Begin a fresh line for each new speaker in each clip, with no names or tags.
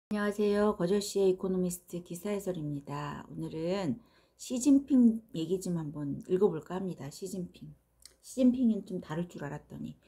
안녕하세요. 거저씨의 이코노미스트 기사 해설입니다. 오늘은 시진핑 얘기 좀 한번 읽어볼까 합니다. 시진핑은 좀 다를 줄 알았더니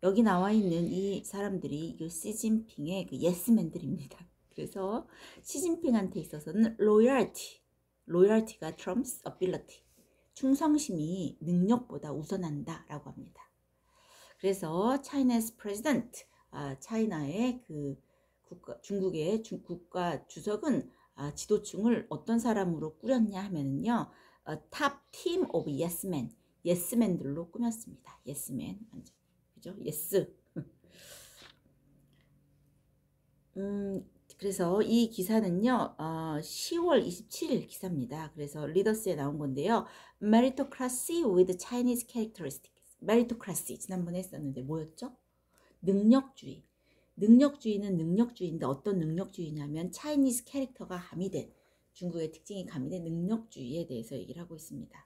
여기 나와 있는 이 사람들이 이 시진핑의 그 예스맨들입니다. 그래서 시진핑한테 있어서는 로열티가 trumps ability, 충성심이 능력보다 우선한다 라고 합니다. 그래서 China's president, 차이나의 중국의 국가 주석은 지도층을 어떤 사람으로 꾸렸냐 하면은요, top team of 예스맨들로 꾸몄습니다. 예스맨, 완전 그죠? 예스. 그래서 이 기사는요, 10월 27일 기사입니다. 그래서 리더스에 나온 건데요, meritocracy with Chinese characteristics. meritocracy 지난번에 했었는데 뭐였죠? 능력주의는 능력주의인데 어떤 능력주의냐면 차이니즈 캐릭터가 가미된, 중국의 특징이 가미된 능력주의에 대해서 얘기를 하고 있습니다.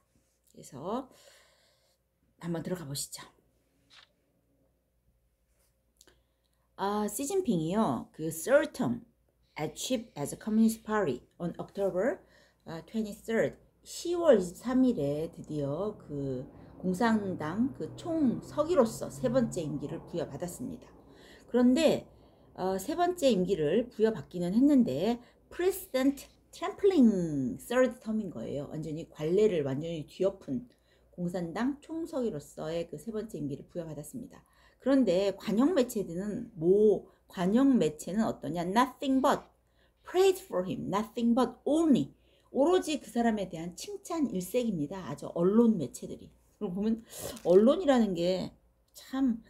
그래서 한번 들어가 보시죠. 시진핑이요, 그 third term achieved as a Communist Party on October 23rd, 10월 23일에 드디어 그 공산당 그 총서기로서 세 번째 임기를 부여받았습니다. 그런데 세 번째 임기를 부여받기는 했는데 President Trampling third term인 거예요. 완전히 관례를 완전히 뒤엎은 공산당 총서기로서의 그 세 번째 임기를 부여받았습니다. 그런데 관영 매체는 어떠냐? Nothing but praise for him, nothing but only, 오로지 그 사람에 대한 칭찬 일색입니다. 아주 언론 매체들이. 그리고 보면 언론이라는 게 참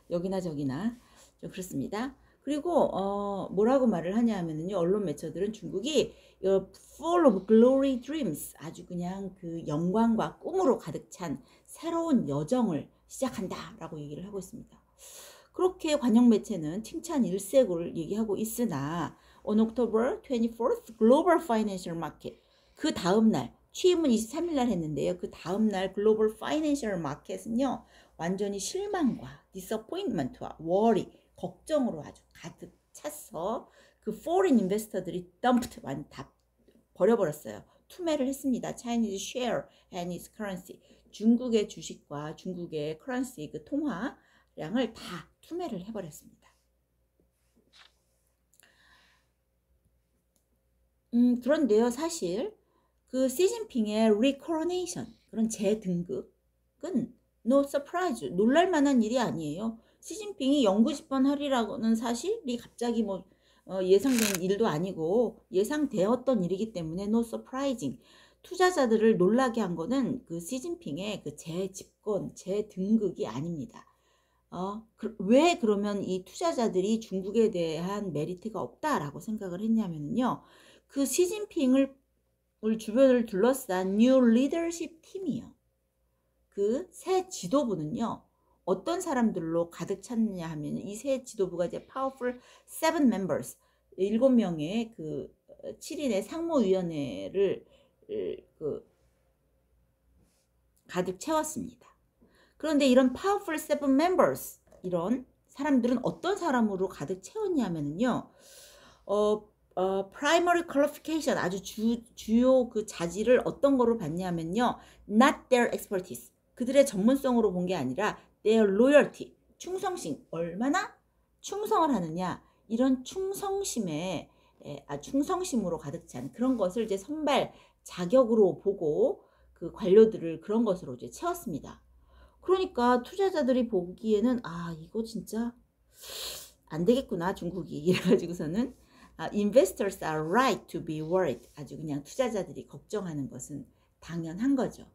여기나 저기나 좀 그렇습니다. 그리고 뭐라고 말을 하냐 하면은요, 언론 매체들은 중국이 full of glory dreams, 아주 그냥 그 영광과 꿈으로 가득 찬 새로운 여정을 시작한다 라고 얘기를 하고 있습니다. 그렇게 관영 매체는 칭찬 일색을 얘기하고 있으나 on October 24th Global Financial Market, 그 다음날 취임은 23일 날 했는데요, 그 다음날 글로벌 파이낸셜 마켓은요 완전히 실망과 disappointment와 worry, 걱정으로 아주 가득 찼어 그 foreign investor들이 dumped, 다 버려버렸어요. 투매를 했습니다. Chinese share and its currency, 중국의 주식과 중국의 currency 그 통화량을 다 투매를 해버렸습니다. 그런데요, 사실 그 시진핑의 recoronation, 그런 재등극은 no surprise, 놀랄만한 일이 아니에요. 시진핑이 영구집권하리라는 사실이 갑자기 예상된 일도 아니고 예상되었던 일이기 때문에 no surprising. 투자자들을 놀라게 한 거는 그 시진핑의 그 재집권, 재등극이 아닙니다. 왜 그러면 이 투자자들이 중국에 대한 메리트가 없다라고 생각을 했냐면요, 그 시진핑을 주변을 둘러싼 뉴 리더십 팀이요, 그 새 지도부는요 어떤 사람들로 가득 찼느냐 하면 이 새 지도부가 이제 powerful 7 members, 7명의 그 7인의 상무위원회를 가득 채웠습니다. 그런데 이런 powerful 7 members, 이런 사람들은 어떤 사람으로 가득 채웠냐면요, primary qualification, 아주 주요 그 자질을 어떤 거로 봤냐면요, not their expertise, 그들의 전문성으로 본 게 아니라 their loyalty, 충성심, 얼마나 충성을 하느냐, 이런 충성심으로 가득 찬 그런 것을 이제 선발 자격으로 보고 그 관료들을 그런 것으로 이제 채웠습니다. 그러니까 투자자들이 보기에는 이거 진짜 안 되겠구나 중국이, 이래가지고서는 investors are right to be worried, 아주 그냥 투자자들이 걱정하는 것은 당연한 거죠.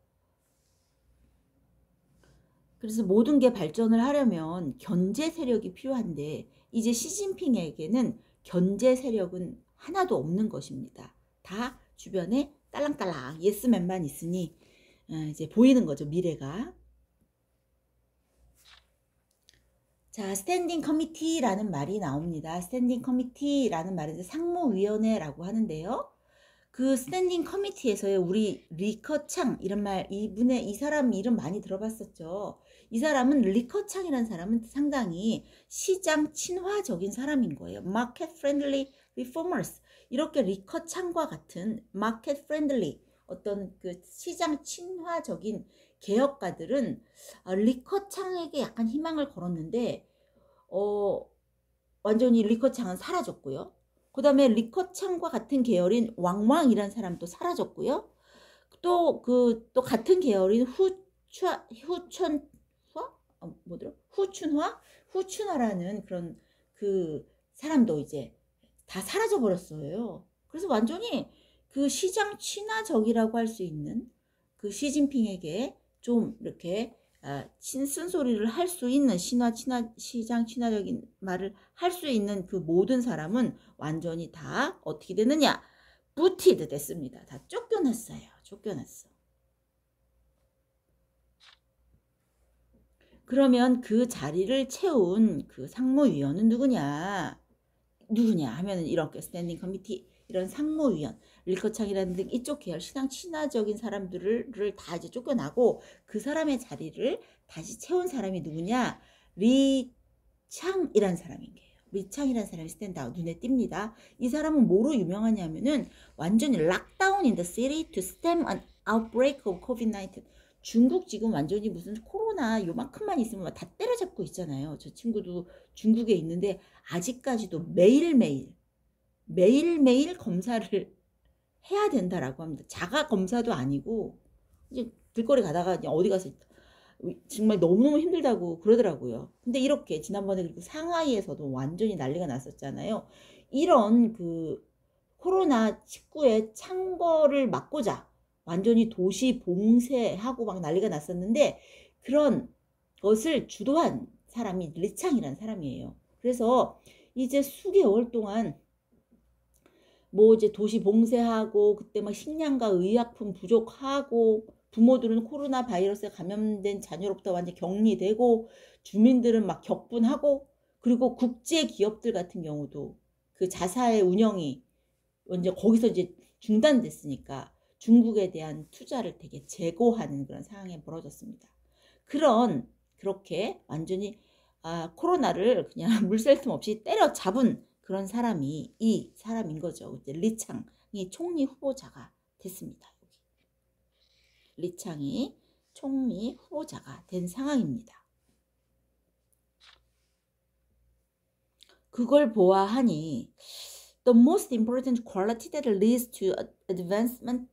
그래서 모든 게 발전을 하려면 견제 세력이 필요한데 이제 시진핑에게는 견제 세력은 하나도 없는 것입니다. 다 주변에 딸랑딸랑 예스맨만 있으니 이제 보이는 거죠, 미래가. 자, 스탠딩 커미티라는 말이 나옵니다. 스탠딩 커미티라는 말은 상무위원회라고 하는데요, 그 스탠딩 커미티에서의 우리 리커창, 이 사람 이름 많이 들어봤었죠. 이 사람은, 리커창이라는 사람은 상당히 시장 친화적인 사람인 거예요. 마켓 프렌들리 reformers 이렇게 리커창과 같은 market friendly 어떤 그 시장 친화적인 개혁가들은 리커창에게 약간 희망을 걸었는데 완전히 리커창은 사라졌고요. 그 다음에 리커창과 같은 계열인 왕왕이라는 사람도 사라졌고요. 또 같은 계열인 후춘화라는 그런 그 사람도 이제 다 사라져 버렸어요. 그래서 완전히 그 시장 친화적이라고 할 수 있는 그 시진핑에게 좀 이렇게 쓴소리를 할 수 있는 시장 친화적인 말을 할 수 있는 그 모든 사람은 완전히 다 어떻게 되느냐? 부티드 됐습니다. 다 쫓겨났어요. 쫓겨났어. 그러면 그 자리를 채운 그 상무위원은 누구냐 하면은 이렇게 스탠딩 커미티 이런 상무위원 릴커창이라는 등 이쪽 계열 시장 친화적인 사람들을 다 이제 쫓겨나고 그 사람의 자리를 다시 채운 사람이 누구냐 리창이라는 사람인 거예요. 리창이라는 사람이 스탠드아웃 눈에 띕니다. 이 사람은 뭐로 유명하냐면은 완전히 락다운 in the city to stem an outbreak of COVID-19. 중국 지금 완전히 무슨 코로나 요만큼만 있으면 다 때려잡고 있잖아요. 저 친구도 중국에 있는데 아직까지도 매일매일 검사를 해야 된다라고 합니다. 자가 검사도 아니고 이제 길거리 가다가 그냥 어디 가서 정말 너무너무 힘들다고 그러더라고요. 근데 이렇게 지난번에 그리고 상하이에서도 완전히 난리가 났었잖아요. 이런 그 코로나19의 창궐을 막고자 완전히 도시 봉쇄하고 막 난리가 났었는데 그런 것을 주도한 사람이 리창이라는 사람이에요. 그래서 이제 수개월 동안 뭐 이제 도시 봉쇄하고 그때 막 식량과 의약품 부족하고 부모들은 코로나 바이러스에 감염된 자녀로부터 완전 격리되고 주민들은 막 격분하고 그리고 국제 기업들 같은 경우도 그 자사의 운영이 먼저 거기서 이제 중단됐으니까 중국에 대한 투자를 되게 제고하는 그런 상황에 벌어졌습니다. 그렇게 완전히 코로나를 그냥 물샐틈 없이 때려잡은 그런 사람이 이 사람인 거죠. 이제 리창이 총리 후보자가 됐습니다. 리창이 총리 후보자가 된 상황입니다. 그걸 보아하니 the most important quality that leads to advancement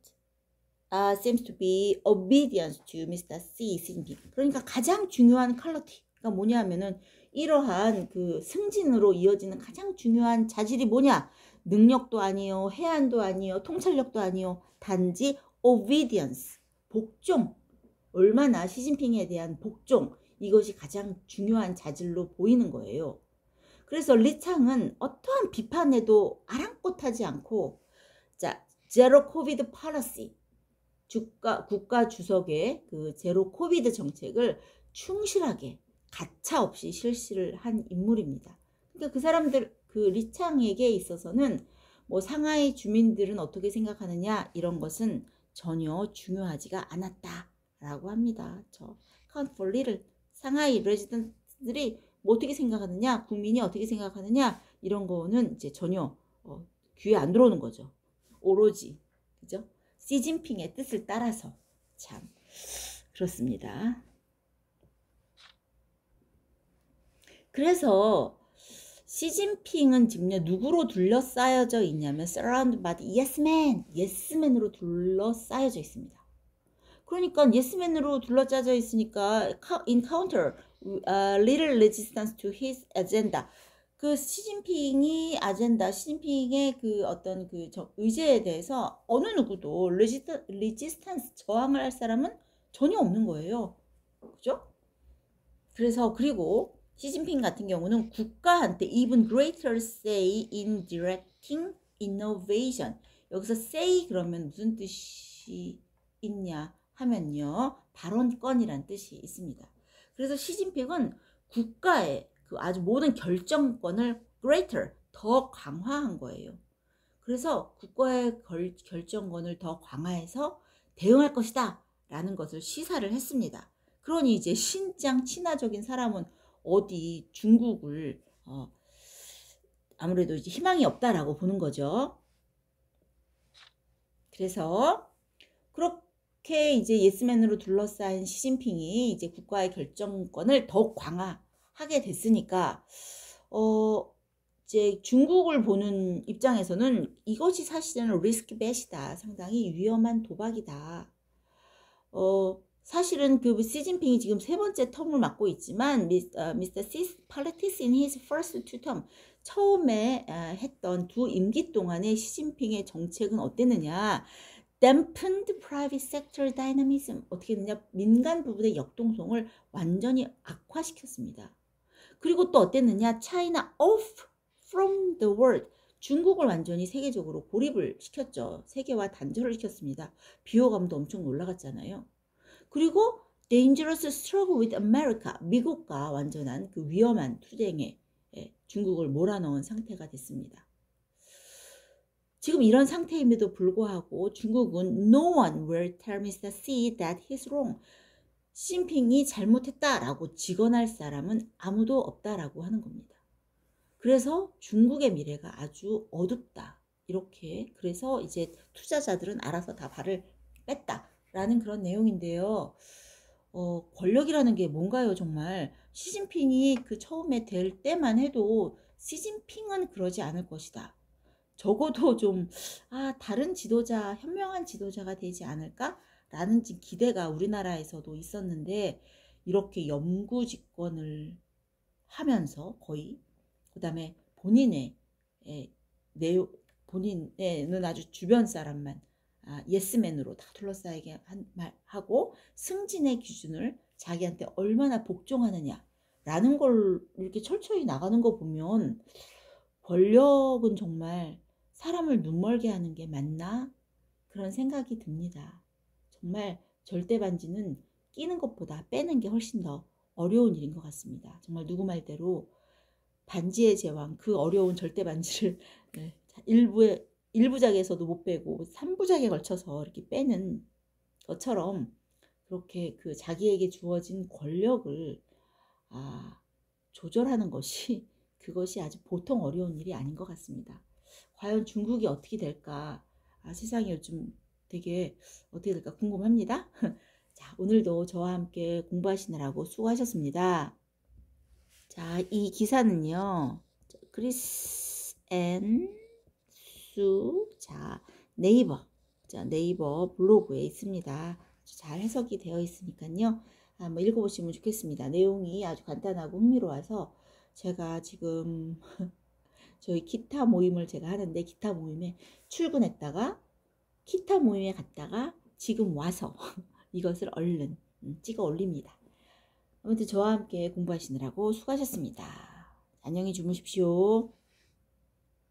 seems to be obedience to Mr. Xi Jinping. 그러니까 가장 중요한 퀄리티가 뭐냐면은 이러한 그 승진으로 이어지는 가장 중요한 자질이 뭐냐? 능력도 아니요, 해안도 아니요, 통찰력도 아니요, 단지 obedience, 복종. 얼마나 시진핑에 대한 복종, 이것이 가장 중요한 자질로 보이는 거예요. 그래서 리창은 어떠한 비판에도 아랑곳하지 않고 자, 제로 코비드 policy, 국가 주석의 그 제로 코비드 정책을 충실하게 가차없이 실시를 한 인물입니다. 그러니까 그 사람들 그 리창에게 있어서는 뭐 상하이 주민들은 어떻게 생각하느냐 이런 것은 전혀 중요하지가 않았다라고 합니다. 저 count for little 상하이 레지던트들이 뭐 어떻게 생각하느냐 국민이 어떻게 생각하느냐 이런 거는 이제 전혀 귀에 안 들어오는 거죠. 오로지 그죠? 시진핑의 뜻을 따라서 참 그렇습니다. 그래서 시진핑은 지금 누구로 둘러싸여져 있냐면 surrounded by the yes man, 예스맨으로 둘러싸여져 있습니다. 그러니까 예스맨으로 둘러짜져 있으니까 encounter little resistance to his agenda. 그 시진핑의 그 어떤 그 의제에 대해서 어느 누구도 레지스탄스 저항을 할 사람은 전혀 없는 거예요. 그죠? 그래서 그리고 시진핑 같은 경우는 국가한테 even greater say in directing innovation. 여기서 say 그러면 무슨 뜻이 있냐 하면요. 발언권이란 뜻이 있습니다. 그래서 시진핑은 국가의 그 아주 모든 결정권을 greater, 더 강화한 거예요. 그래서 국가의 결정권을 더 강화해서 대응할 것이다 라는 것을 시사를 했습니다. 그러니 이제 신장 친화적인 사람은 어디 중국을 아무래도 이제 희망이 없다라고 보는 거죠. 그래서 그렇게 이제 예스맨으로 둘러싸인 시진핑이 이제 국가의 결정권을 더욱 강화하게 됐으니까 이제 중국을 보는 입장에서는 이것이 사실은 리스크 벳이다. 상당히 위험한 도박이다. 사실은 그 시진핑이 지금 세 번째 텀을 맡고 있지만 Mr. Politics in his first two term 처음에 했던 두 임기 동안의 시진핑의 정책은 어땠느냐? dampened private sector dynamism 어떻게 했느냐? 민간 부분의 역동성을 완전히 악화시켰습니다. 그리고 또 어땠느냐? China off from the world 중국을 완전히 세계적으로 고립을 시켰죠. 세계와 단절을 시켰습니다. 비호감도 엄청 올라갔잖아요. 그리고 dangerous struggle with America 미국과 완전한 그 위험한 투쟁에 중국을 몰아넣은 상태가 됐습니다. 지금 이런 상태임에도 불구하고 중국은 no one will tell Mr. Xi that he's wrong. 시진핑이 잘못했다라고 직언할 사람은 아무도 없다라고 하는 겁니다. 그래서 중국의 미래가 아주 어둡다. 이렇게 그래서 이제 투자자들은 알아서 다 발을 뺐다라는 그런 내용인데요. 권력이라는 게 뭔가요 정말. 시진핑이 그 처음에 될 때만 해도 시진핑은 그러지 않을 것이다. 적어도 좀 다른 지도자, 현명한 지도자가 되지 않을까? 라는 기대가 우리나라에서도 있었는데 이렇게 영구집권을 하면서 거의 그 다음에 본인은 아주 주변 사람만 예스맨으로 다 둘러싸이게 하고 승진의 기준을 자기한테 얼마나 복종하느냐라는 걸 이렇게 철저히 나가는 거 보면 권력은 정말 사람을 눈멀게 하는 게 맞나? 그런 생각이 듭니다. 정말 절대반지는 끼는 것보다 빼는 게 훨씬 더 어려운 일인 것 같습니다. 정말 누구 말대로 반지의 제왕 그 어려운 절대반지를 일부작에서도 못 빼고 3부작에 걸쳐서 이렇게 빼는 것처럼 그렇게 그 자기에게 주어진 권력을 조절하는 것이 그것이 아주 보통 어려운 일이 아닌 것 같습니다. 과연 중국이 어떻게 될까? 세상이 요즘 되게 어떻게 될까 궁금합니다. 자, 오늘도 저와 함께 공부하시느라고 수고하셨습니다. 자, 이 기사는요. 크리스 앤 수, 자, 네이버 블로그에 있습니다. 잘 해석이 되어 있으니까요. 한번 읽어보시면 좋겠습니다. 내용이 아주 간단하고 흥미로워서 제가 지금 저희 기타 모임을 제가 하는데 기타 모임에 출근했다가 기타 모임에 갔다가 지금 와서 이것을 얼른 찍어 올립니다. 아무튼 저와 함께 공부하시느라고 수고하셨습니다. 안녕히 주무십시오.